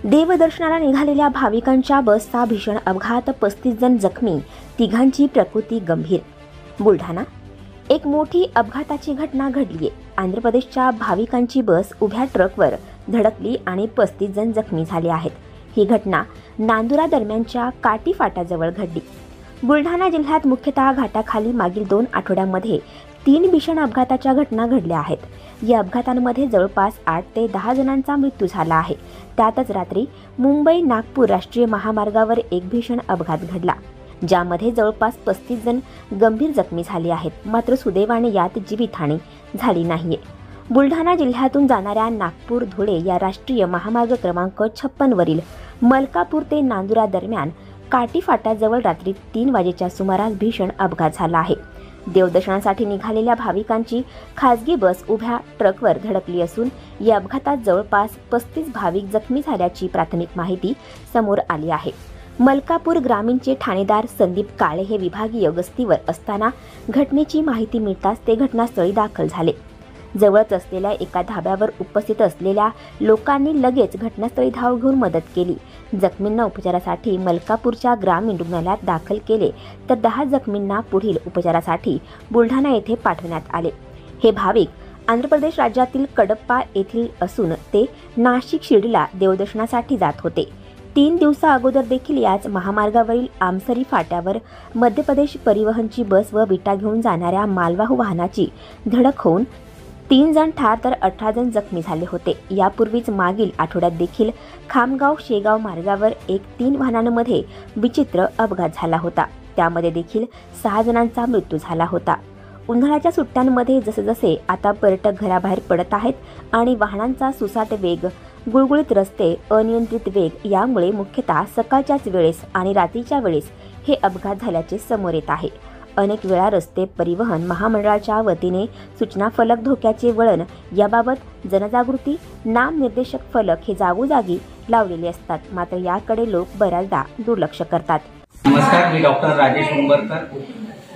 देवदर्शनाला निघालेल्या भाविकांच्या बसचा भीषण अपघात, 35 जण जखमी, तिघांची प्रकृती गंभीर. बुलढाणा. एक मोठी अपघाताची घटना घडली. आंध्र प्रदेशच्या भाविकांची बस उभ्या ट्रकवर धडकली आणि 35 जण जखमी झाले आहेत. ही घटना नांदुरा दरम्यानच्या काटी फाटाजवळ घडली. बुलढाणा जिल्ह्यात मुख्यतः घाटाखाली मागील 2 आठवड्यांमध्ये 3 भीषण अपघाताच्या घटना घडल्या आहेत. या अपघातांमध्ये जवळपास 8 ते 10 जणांचा मृत्यू झाला आहे. त्यातच रात्री मुंबई नागपूर राष्ट्रीय महामार्गावर एक भीषण अपघात घडला, ज्यामध्ये जवळपास 35 जण गंभीर जखमी झाले आहेत. मात्र सुदैवाने यात जीवितहानी झाली नाहीये. बुलढाणा जिल्ह्यातून जाणाऱ्या नागपूर धुळे या राष्ट्रीय महामार्ग क्रमांक 56 वरील मलकापूर ते नांदुरा दरम्यान काटी फाटाजवळ रात्री 3 वाजेच्या सुमारास भीषण अपघात झाला आहे. देवदर्शनासाठी निघालेल्या भाविकांची खासगी बस उभ्या ट्रकवर धडकली असून या अपघातात जवळपास 35 भाविक जखमी झाल्याची प्राथमिक माहिती समोर आली आहे. मलकापूर ग्रामीणचे ठाणेदार संदीप काळे हे विभागीय गस्तीवर असताना घटनेची माहिती मिळताच ते घटनास्थळी दाखल झाले. जवळच असलेल्या एका धाब्यावर उपस्थित असलेल्या लोकांनी लगेच घटनास्थळी धाव घेऊन मदत केली. जखमींना उपचारासाठी मलकापूरच्या ग्रामीण रुग्णालयात दाखल केले, तर 10 जखमींना पुढील उपचारासाठी बुलढाणा येथे पाठवण्यात आले. हे भाविक आंध्र प्रदेश राज्यातील कडप्पा येथील असून ते नाशिक शिर्डीला देवदर्शनासाठी जात होते. 3 दिवसा अगोदर देखील याच महामार्गावरील आमसरी फाट्यावर मध्य प्रदेश परिवहनची बस व विटा घेऊन जाणाऱ्या मालवाहू वाहनाची धडक होऊन 3 जण ठार तर 18 जण जखमी झाले होते. यापूर्वीच मागील आठवड्यात देखील खामगाव शेगाव मार्गावर 3 वाहनांमध्ये विचित्र अपघात झाला होता. त्यामध्ये देखील 6 जणांचा मृत्यू झाला होता. उन्हाळ्याच्या सुट्ट्यांमध्ये जसजसे आता पर्यटक घराबाहेर पडत आहेत आणि वाहनांचा सुसाट वेग, गुळगुळीत रस्ते, अनियंत्रित वेग यामुळे मुख्यतः सकाळच्याच वेळेस आणि रात्रीच्या वेळेस हे अपघात झाल्याचे समोर येत आहे. अनेक वेळा रस्ते परिवहन महामंडळाच्या वतीने सूचना फलक, धोक्याचे वळण याबाबत जनजागृती, नामनिर्देशक फलक हे जागोजागी लावलेले असतात. मात्र याकडे लोक बऱ्याचदा दुर्लक्ष करतात. नमस्कार, मी डॉक्टर राजेश उंबरकर,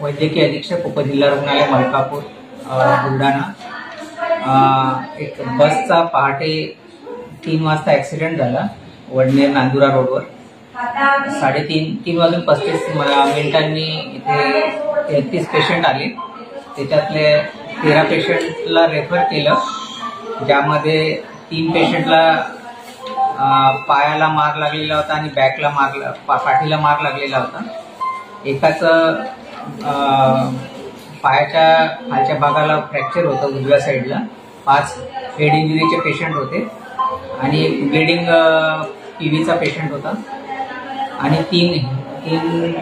वैद्यकीय अधीक्षक, उपजिल्हा रुग्णालय मलकापूर, बुलढाणा. एक बसचा पहाटे 3 वाजता ॲक्सिडेंट झाला वडनेर नांदुरा रोडवर. 3:35 वाजून 35 मिनिटांनी इथे 33 पेशंट आले. त्याच्यातले 13 पेशंटला रेफर केलं, ज्यामध्ये 3 पेशंटला पायाला मार लागलेला होता आणि बॅकला पाठीला मार लागलेला होता. एकाचं पायाच्या खालच्या भागाला फ्रॅक्चर होतं उजव्या साईडला. 5 हेड इंजुरीचे पेशंट होते आणि एक ब्लिडिंग पीव्हीचा पेशंट होता आणि 3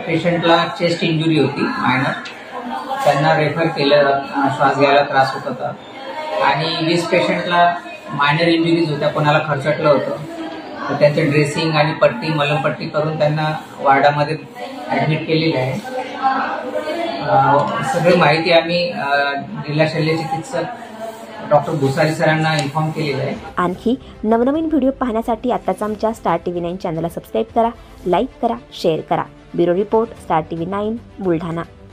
पेशंटला चेस्ट इंजुरी होती मायनर. त्यांना रेफर केलं, श्वास घ्यायला त्रास होत होता. आणि 20 पेशंटला मायनर इंजुरीज होत्या, कोणाला खरचटलं होतं, तर त्यांचं ड्रेसिंग आणि पट्टी, मलमपट्टी करून त्यांना वार्डामध्ये ॲडमिट केलेलं आहे. सगळी माहिती आम्ही जिल्हा शल्य चिकित्सक डॉक्टर भुसारी सरांना इन्फॉर्म केलेलं आहे. आणखी नवनवीन व्हिडिओ पाहण्यासाठी आताच आमच्या स्टार TV 9 चॅनलला सबस्क्राईब करा, लाईक करा, शेअर करा. Bureau report, star TV 9, Buldhana.